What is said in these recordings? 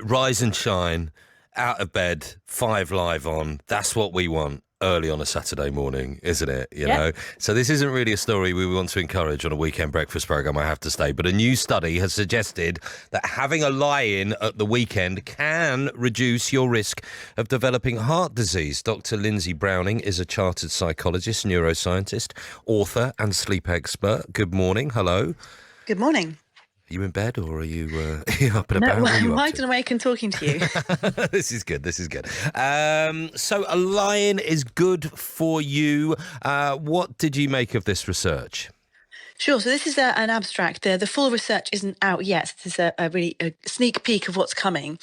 rise and shine, out of bed, 5 Live on. That's what we want early on a Saturday morning, isn't it? Yep. So this isn't really a story we want to encourage on a weekend breakfast program, I have to say. But a new study has suggested that having a lie-in at the weekend can reduce your risk of developing heart disease. Dr. Lindsay Browning is a chartered psychologist, neuroscientist, author and sleep expert. Good morning. Hello. Good morning. Are you in bed or are you, are you up and No, about? What are I'm you up wide to? awake and talking to you. This is good. This is good. So a lion is good for you. What did you make of this research? Sure. So this is an abstract. The full research isn't out yet. This is a sneak peek of what's coming.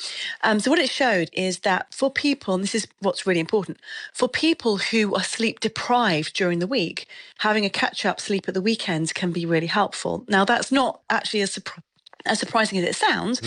So what it showed is that for people, and this is what's really important, for people who are sleep deprived during the week, having a catch-up sleep at the weekends can be really helpful. Now, that's not actually as surprising as it sounds,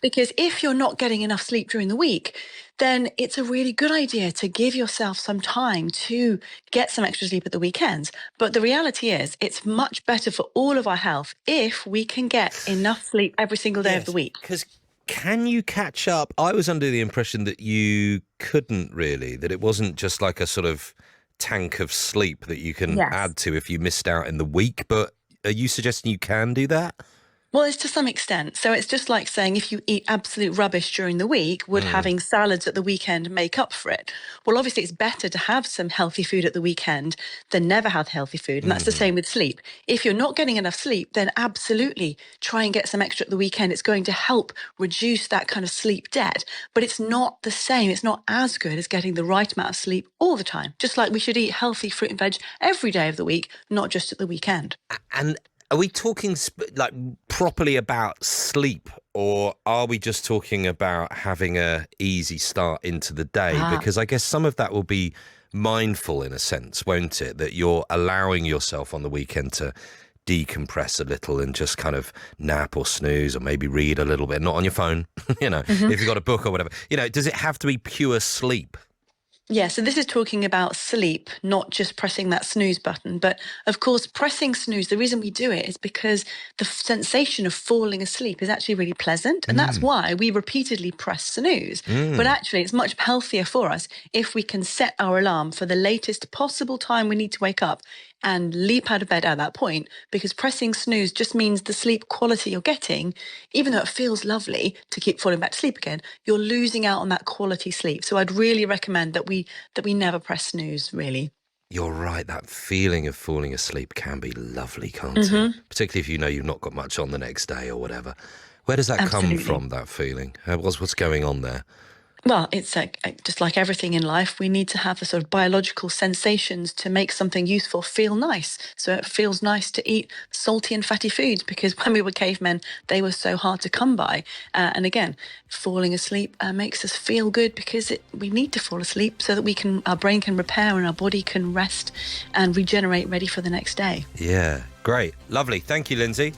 because if you're not getting enough sleep during the week, then it's a really good idea to give yourself some time to get some extra sleep at the weekends. But the reality is, it's much better for all of our health if we can get enough sleep every single day of the Yes, week. because can you catch up? I was under the impression that you couldn't really, that it wasn't just like a sort of tank of sleep that you can Yes. add to if you missed out in the week. But are you suggesting you can do that? Well, it's to some extent. So it's just like saying if you eat absolute rubbish during the week, would having salads at the weekend make up for it? Well, obviously, it's better to have some healthy food at the weekend than never have healthy food. And that's the same with sleep. If you're not getting enough sleep, then absolutely try and get some extra at the weekend. It's going to help reduce that kind of sleep debt. But it's not the same. It's not as good as getting the right amount of sleep all the time. Just like we should eat healthy fruit and veg every day of the week, not just at the weekend. And are we talking like properly about sleep, or are we just talking about having a easy start into the day? Ah. Because I guess some of that will be mindful in a sense, won't it? That you're allowing yourself on the weekend to decompress a little and just kind of nap or snooze or maybe read a little bit, not on your phone, if you've got a book or whatever. Does it have to be pure sleep? Yeah, so this is talking about sleep, not just pressing that snooze button. But of course, pressing snooze, the reason we do it is because the sensation of falling asleep is actually really pleasant. And that's why we repeatedly press snooze. But actually, it's much healthier for us if we can set our alarm for the latest possible time we need to wake up and leap out of bed at that point, because pressing snooze just means the sleep quality you're getting, even though it feels lovely to keep falling back to sleep again, you're losing out on that quality sleep. So I'd really recommend that we never press snooze, really. You're right. That feeling of falling asleep can be lovely, can't it? Particularly if you know you've not got much on the next day or whatever. Where does that come Absolutely. from, that feeling? What's going on there? Well, it's just like everything in life, we need to have the sort of biological sensations to make something useful feel nice. So it feels nice to eat salty and fatty foods because when we were cavemen, they were so hard to come by. And again, falling asleep makes us feel good because we need to fall asleep so that our brain can repair and our body can rest and regenerate, ready for the next day. Yeah, great. Lovely. Thank you, Lindsay.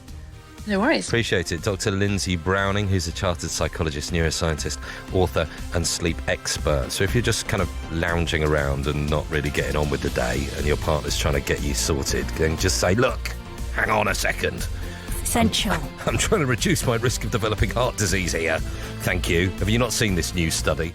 No worries. Appreciate it. Dr. Lindsay Browning, who's a chartered psychologist, neuroscientist, author and sleep expert. So if you're just kind of lounging around and not really getting on with the day and your partner's trying to get you sorted, then just say, look, hang on a second. Essential. I'm trying to reduce my risk of developing heart disease here. Thank you. Have you not seen this new study?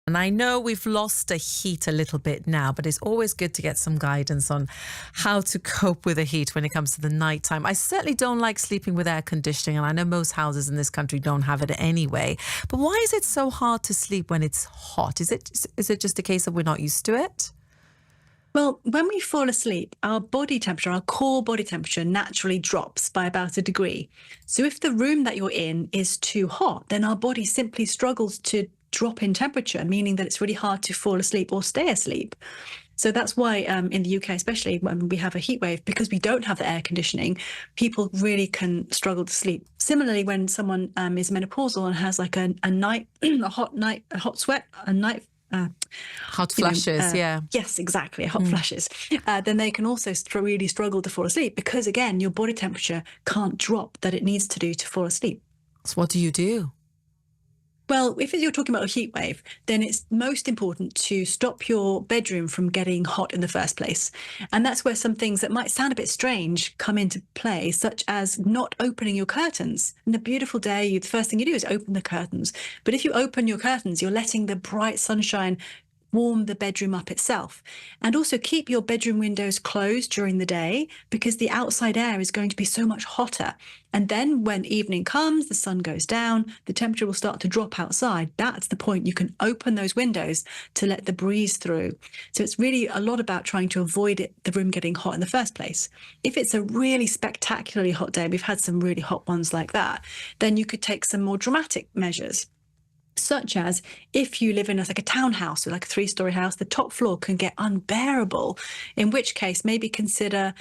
And I know we've lost the heat a little bit now, but it's always good to get some guidance on how to cope with the heat when it comes to the nighttime. I certainly don't like sleeping with air conditioning, and I know most houses in this country don't have it anyway. But why is it so hard to sleep when it's hot? Is it just a case of we're not used to it? Well, when we fall asleep, our body temperature, our core body temperature naturally drops by about a degree. So if the room that you're in is too hot, then our body simply struggles to drop in temperature, meaning that it's really hard to fall asleep or stay asleep. So that's why in the UK, especially when we have a heat wave, because we don't have the air conditioning, people really can struggle to sleep. Similarly, when someone is menopausal and has like a night, a hot sweat, a night Hot flushes, yeah. Yes, exactly. Hot flushes. Then they can also really struggle to fall asleep because, again, your body temperature can't drop that it needs to do to fall asleep. So what do you do? Well, if you're talking about a heat wave, then it's most important to stop your bedroom from getting hot in the first place. And that's where some things that might sound a bit strange come into play, such as not opening your curtains. On a beautiful day, the first thing you do is open the curtains. But if you open your curtains, you're letting the bright sunshine warm the bedroom up itself. And also keep your bedroom windows closed during the day because the outside air is going to be so much hotter. And then when evening comes, the sun goes down, the temperature will start to drop outside. That's the point. You can open those windows to let the breeze through. So it's really a lot about trying to avoid the room getting hot in the first place. If it's a really spectacularly hot day, we've had some really hot ones like that, then you could take some more dramatic measures. Such as if you live in like a townhouse or like a 3-story house, the top floor can get unbearable, in which case maybe consider,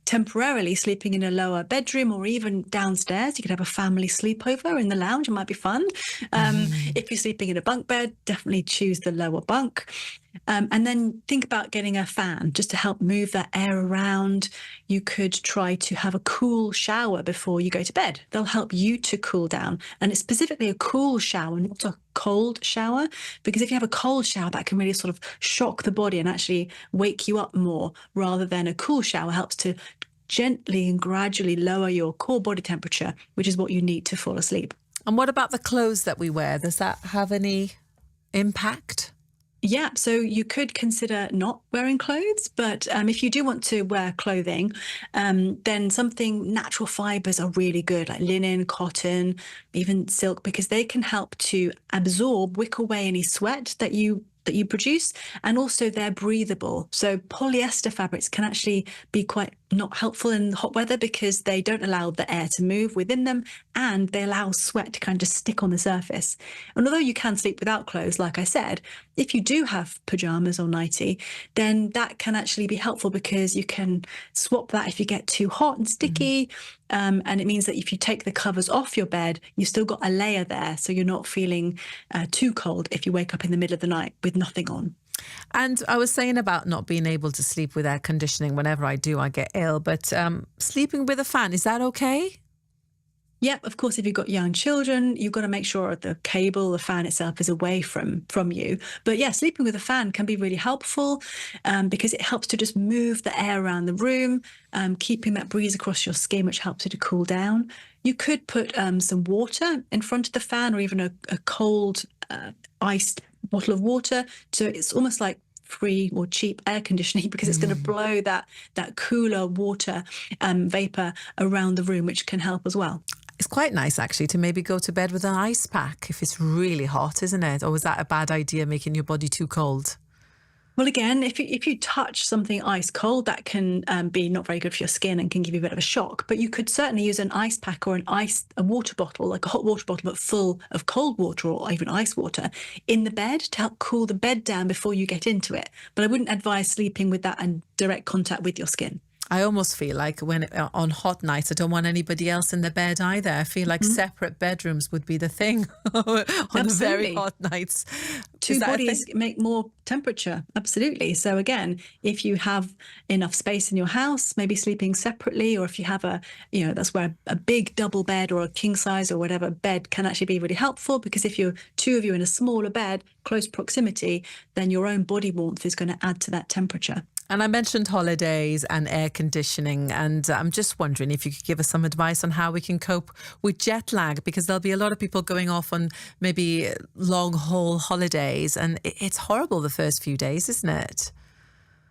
temporarily sleeping in a lower bedroom or even downstairs. You could have a family sleepover in the lounge. It might be fun. If you're sleeping in a bunk bed, definitely choose the lower bunk. And then think about getting a fan just to help move that air around. You could try to have a cool shower before you go to bed. They'll help you to cool down. And it's specifically a cool shower, not a cold shower, because if you have a cold shower, that can really sort of shock the body and actually wake you up more, rather than a cool shower helps to gently and gradually lower your core body temperature, which is what you need to fall asleep. And what about the clothes that we wear? Does that have any impact? Yeah, so you could consider not wearing clothes, but if you do want to wear clothing, then something natural fibers are really good, like linen, cotton, even silk, because they can help to absorb, wick away any sweat that you produce, and also they're breathable. So polyester fabrics can actually be quite not helpful in hot weather because they don't allow the air to move within them, and they allow sweat to kind of just stick on the surface. And although you can sleep without clothes, like I said, if you do have pajamas or nightie, then that can actually be helpful because you can swap that if you get too hot and sticky. And it means that if you take the covers off your bed, you've still got a layer there, so you're not feeling too cold if you wake up in the middle of the night with nothing on. And I was saying about not being able to sleep with air conditioning. Whenever I do, I get ill. But sleeping with a fan, is that okay? Yep, of course, if you've got young children, you've got to make sure the cable, the fan itself is away from you. But yeah, sleeping with a fan can be really helpful because it helps to just move the air around the room, keeping that breeze across your skin, which helps you to cool down. You could put some water in front of the fan, or even a cold iced bottle of water. So it's almost like free or cheap air conditioning because it's going to blow that cooler water vapor around the room, which can help as well. It's quite nice, actually, to maybe go to bed with an ice pack if it's really hot, isn't it? Or is that a bad idea, making your body too cold? Well, again, if you touch something ice cold, that can be not very good for your skin and can give you a bit of a shock. But you could certainly use an ice pack or a water bottle, like a hot water bottle, but full of cold water or even ice water in the bed to help cool the bed down before you get into it. But I wouldn't advise sleeping with that in direct contact with your skin. I almost feel like on hot nights, I don't want anybody else in the bed either. I feel like separate bedrooms would be the thing on the very hot nights. Two bodies make more temperature. Absolutely. So again, if you have enough space in your house, maybe sleeping separately, or if you have that's where a big double bed or a king size or whatever bed can actually be really helpful, because if you're two of you in a smaller bed, close proximity, then your own body warmth is going to add to that temperature. And I mentioned holidays and air conditioning, and I'm just wondering if you could give us some advice on how we can cope with jet lag, because there'll be a lot of people going off on maybe long haul holidays, and it's horrible the first few days, isn't it?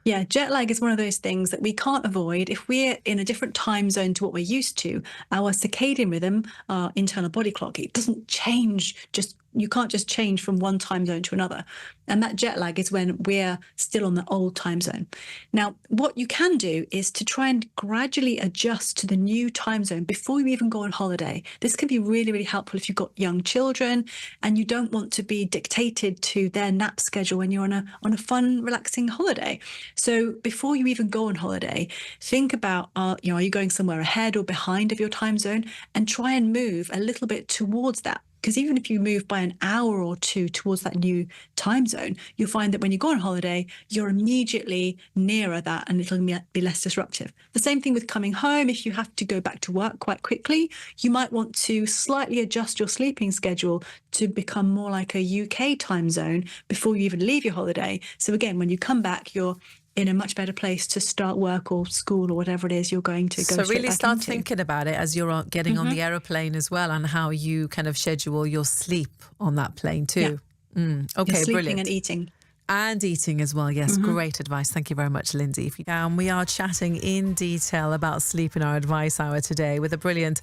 Yeah, jet lag is one of those things that we can't avoid. If we're in a different time zone to what we're used to, our circadian rhythm, our internal body clock, it doesn't change. You can't just change from one time zone to another. And that jet lag is when we're still on the old time zone. Now, what you can do is to try and gradually adjust to the new time zone before you even go on holiday. This can be really, really helpful if you've got young children and you don't want to be dictated to their nap schedule when you're on a fun, relaxing holiday. So before you even go on holiday, think about, are you going somewhere ahead or behind of your time zone, and try and move a little bit towards that. Because even if you move by an hour or two towards that new time zone, you'll find that when you go on holiday, you're immediately nearer that and it'll be less disruptive. The same thing with coming home. If you have to go back to work quite quickly, you might want to slightly adjust your sleeping schedule to become more like a UK time zone before you even leave your holiday. So again, when you come back, you're in a much better place to start work or school or whatever it is you're going to go So straight really back start into. thinking about it as you're getting on the aeroplane as well, and how you kind of schedule your sleep on that plane too. You're Okay, sleeping brilliant. and eating. And eating as well. Yes, great advice. Thank you very much, Lindsay. We are chatting in detail about sleep in our advice hour today with the brilliant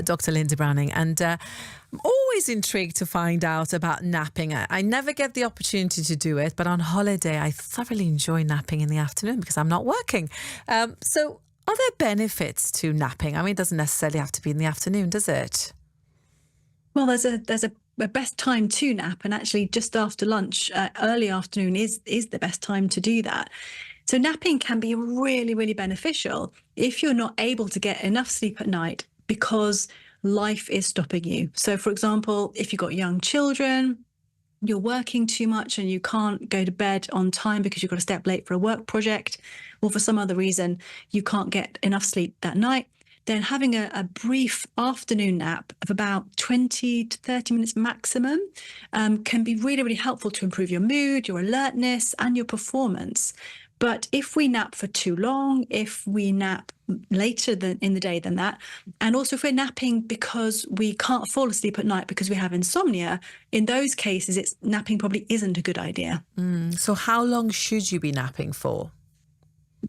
Dr. Lindsay Browning. And I'm always intrigued to find out about napping. I never get the opportunity to do it, but on holiday, I thoroughly enjoy napping in the afternoon because I'm not working. So are there benefits to napping? I mean, it doesn't necessarily have to be in the afternoon, does it? Well, there's a best time to nap, and actually just after lunch, early afternoon is the best time to do that. So napping can be really, really beneficial if you're not able to get enough sleep at night because life is stopping you. So for example, if you've got young children, you're working too much and you can't go to bed on time because you've got to stay up late for a work project, or for some other reason you can't get enough sleep that night, then having a brief afternoon nap of about 20 to 30 minutes maximum can be really, really helpful to improve your mood, your alertness, and your performance. But if we nap for too long, if we nap later in the day than that, and also if we're napping because we can't fall asleep at night because we have insomnia, in those cases, napping probably isn't a good idea. So how long should you be napping for?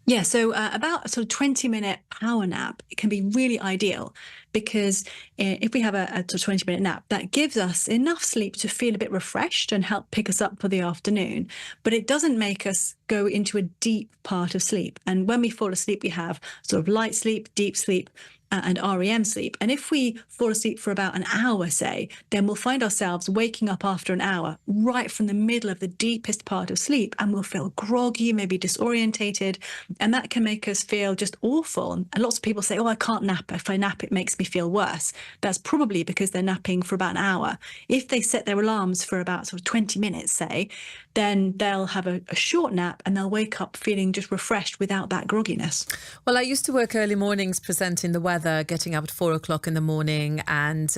Yeah, so about a sort of 20-minute power nap, it can be really ideal because if we have a sort of 20-minute nap, that gives us enough sleep to feel a bit refreshed and help pick us up for the afternoon. But it doesn't make us go into a deep part of sleep. And when we fall asleep, we have sort of light sleep, deep sleep, and REM sleep. And if we fall asleep for about an hour, say, then we'll find ourselves waking up after an hour, right from the middle of the deepest part of sleep, and we'll feel groggy, maybe disorientated, and that can make us feel just awful. And lots of people say, oh, I can't nap. If I nap, it makes me feel worse. That's probably because they're napping for about an hour. If they set their alarms for about sort of 20 minutes, say, then they'll have a short nap and they'll wake up feeling just refreshed without that grogginess. Well, I used to work early mornings presenting the weather, getting up at 4 o'clock in the morning and,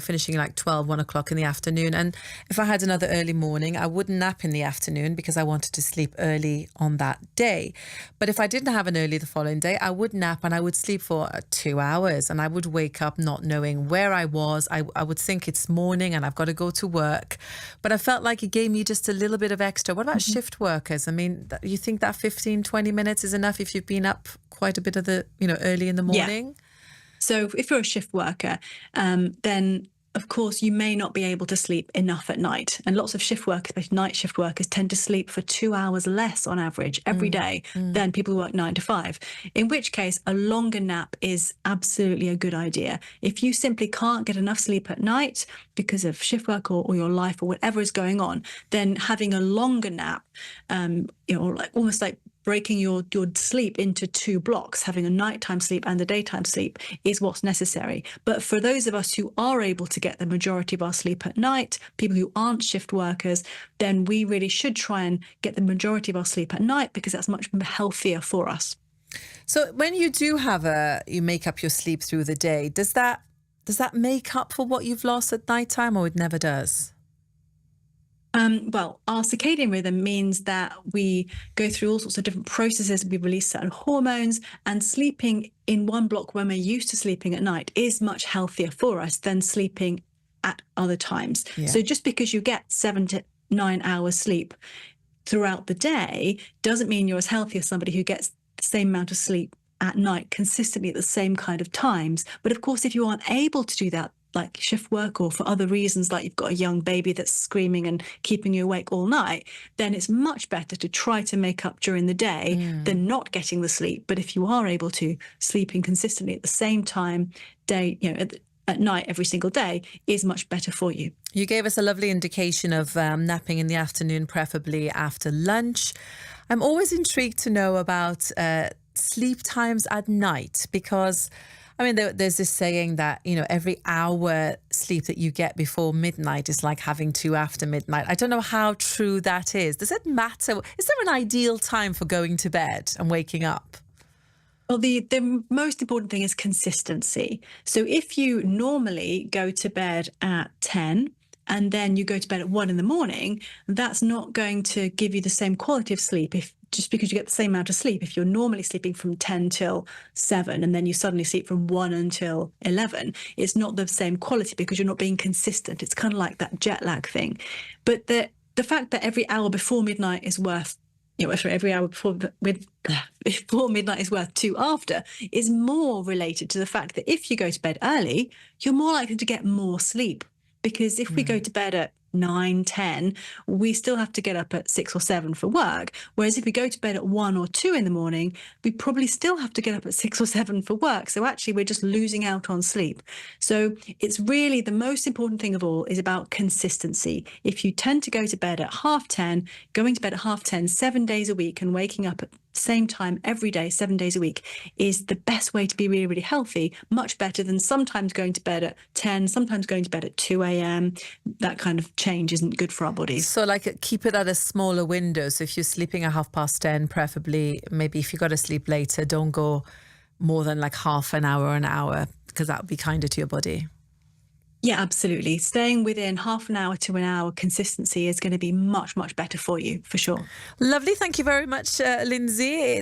finishing like 12, 1 o'clock in the afternoon. And if I had another early morning, I wouldn't nap in the afternoon because I wanted to sleep early on that day. But if I didn't have an early the following day, I would nap and I would sleep for 2 hours and I would wake up not knowing where I was. I would think it's morning and I've got to go to work. But I felt like it gave me just a little bit of extra. What about shift workers? I mean, you think that 15, 20 minutes is enough if you've been up quite a bit of the, early in the morning? Yeah. So if you're a shift worker, then of course you may not be able to sleep enough at night. And lots of shift workers, especially night shift workers, tend to sleep for 2 hours less on average every day than people who work 9 to 5. In which case, a longer nap is absolutely a good idea. If you simply can't get enough sleep at night because of shift work or your life or whatever is going on, then having a longer nap, almost like breaking your sleep into 2 blocks, having a nighttime sleep and a daytime sleep is what's necessary. But for those of us who are able to get the majority of our sleep at night, people who aren't shift workers, then we really should try and get the majority of our sleep at night because that's much healthier for us. So when you do you make up your sleep through the day, does that make up for what you've lost at nighttime, or it never does? Well, our circadian rhythm means that we go through all sorts of different processes. We release certain hormones, and sleeping in one block when we're used to sleeping at night is much healthier for us than sleeping at other times. Yeah. So just because you get 7 to 9 hours sleep throughout the day doesn't mean you're as healthy as somebody who gets the same amount of sleep at night consistently at the same kind of times. But of course, if you aren't able to do that, like shift work or for other reasons, like you've got a young baby that's screaming and keeping you awake all night, then it's much better to try to make up during the day than not getting the sleep. But if you are able to, sleeping consistently at the same time, at night every single day is much better for you. You gave us a lovely indication of napping in the afternoon, preferably after lunch. I'm always intrigued to know about sleep times at night, because I mean, there's this saying that, every hour sleep that you get before midnight is like having 2 after midnight. I don't know how true that is. Does it matter? Is there an ideal time for going to bed and waking up? Well, the most important thing is consistency. So if you normally go to bed at 10 and then you go to bed at 1 in the morning, that's not going to give you the same quality of sleep just because you get the same amount of sleep. If you're normally sleeping from 10 till 7 and then you suddenly sleep from 1 until 11, it's not the same quality because you're not being consistent. It's kind of like that jet lag thing. But the fact that every hour before midnight is worth every hour before midnight is worth 2 after is more related to the fact that if you go to bed early, you're more likely to get more sleep. Because if we go to bed at 9, 10, we still have to get up at 6 or 7 for work. Whereas if we go to bed at 1 or 2 in the morning, we probably still have to get up at 6 or 7 for work. So actually, we're just losing out on sleep. So it's really the most important thing of all is about consistency. If you tend to go to bed at 10:30, going to bed at 10:30, 7 days a week and waking up at the same time every day, 7 days a week is the best way to be really, really healthy, much better than sometimes going to bed at 10, sometimes going to bed at 2 a.m. That kind of change isn't good for our bodies. So keep it at a smaller window. So if you're sleeping at 10:30, preferably, maybe if you got to sleep later, don't go more than like half an hour, because that would be kinder to your body. Yeah, absolutely. Staying within half an hour to an hour consistency is going to be much, much better for you, for sure. Lovely. Thank you very much, Lindsay.